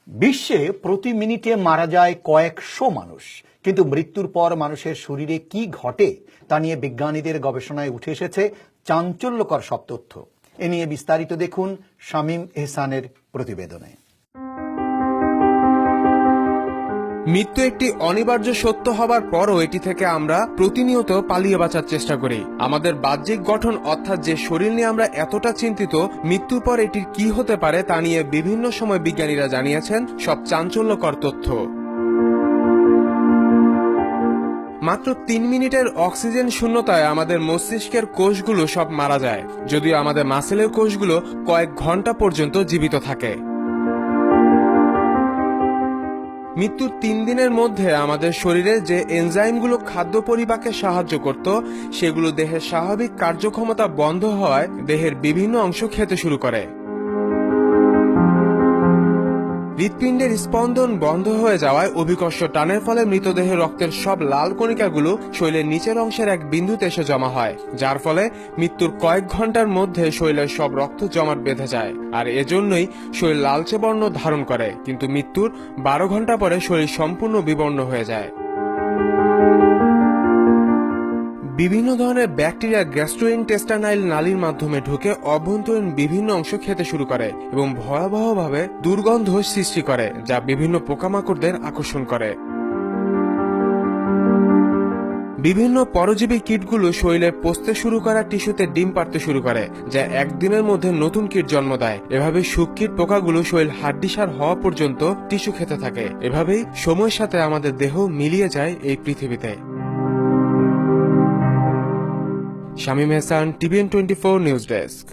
বিশ্বে প্রতি মিনিটে মারা যায় কয়েকশো মানুষ, কিন্তু মৃত্যুর পর মানুষের শরীরে কি ঘটে তা নিয়ে বিজ্ঞানীদের গবেষণায় উঠে এসেছে চাঞ্চল্যকর সব তথ্য। এ নিয়ে বিস্তারিত দেখুন শামীম এহসানের প্রতিবেদনে। মৃত্যু একটি অনিবার্য সত্য হবার পরও এটি থেকে আমরা প্রতিনিয়ত পালিয়ে বাঁচার চেষ্টা করি। আমাদের বাহ্যিক গঠন অর্থাৎ যে শরীর নিয়ে আমরা এতটা চিন্তিত, মৃত্যুর পর এটির কি হতে পারে তা নিয়ে বিভিন্ন সময় বিজ্ঞানীরা জানিয়েছেন সব চাঞ্চল্যকর তথ্য। মাত্র 3 মিনিটের অক্সিজেন শূন্যতায় আমাদের মস্তিষ্কের কোষগুলো সব মারা যায়, যদিও আমাদের মাসেলের কোষগুলো কয়েক ঘন্টা পর্যন্ত জীবিত থাকে। মৃত্যুর 3 দিনের মধ্যে আমাদের শরীরে যে এনজাইমগুলো খাদ্য পরিপাকে সাহায্য করত, সেগুলো দেহের স্বাভাবিক কার্যক্ষমতা বন্ধ হওয়ায় দেহের বিভিন্ন অংশ খেতে শুরু করে। হৃৎপিণ্ডের স্পন্দন বন্ধ হয়ে যাওয়ায় অভিকর্ষ টানের ফলে মৃতদেহের রক্তের সব লাল কণিকাগুলো শরীরের নিচের অংশের এক বিন্দুতে এসে জমা হয়, যার ফলে মৃত্যুর কয়েক ঘন্টার মধ্যে শরীরের সব রক্ত জমাট বেঁধে যায়, আর এজন্যই শরীর লালচে বর্ণ ধারণ করে। কিন্তু মৃত্যুর 12 ঘন্টা পরে শরীর সম্পূর্ণ বিবর্ণ হয়ে যায়। বিভিন্ন ধরনের ব্যাকটেরিয়া গ্যাস্ট্রোইন্টেস্টাইনাল নালীর মাধ্যমে ঢুকে অভ্যন্তরীণ বিভিন্ন অংশ খেতে শুরু করে এবং ভয়াবহভাবে দুর্গন্ধ সৃষ্টি করে, যা বিভিন্ন পোকামাকড়দের আকর্ষণ করে। বিভিন্ন পরজীবী কীটগুলো শরীরে পচতে শুরু করা টিস্যুতে ডিম পাড়তে শুরু করে, যা একদিনের মধ্যে নতুন কীট জন্ম দেয়। এভাবে শুককীট পোকাগুলো শরীর হাড্ডিসার হওয়া পর্যন্ত টিস্যু খেতে থাকে। এভাবেই সময়ের সাথে আমাদের দেহ মিলিয়ে যায় এই পৃথিবীতে। শামীম এহসান, TVN24 নিউজ ডেস্ক।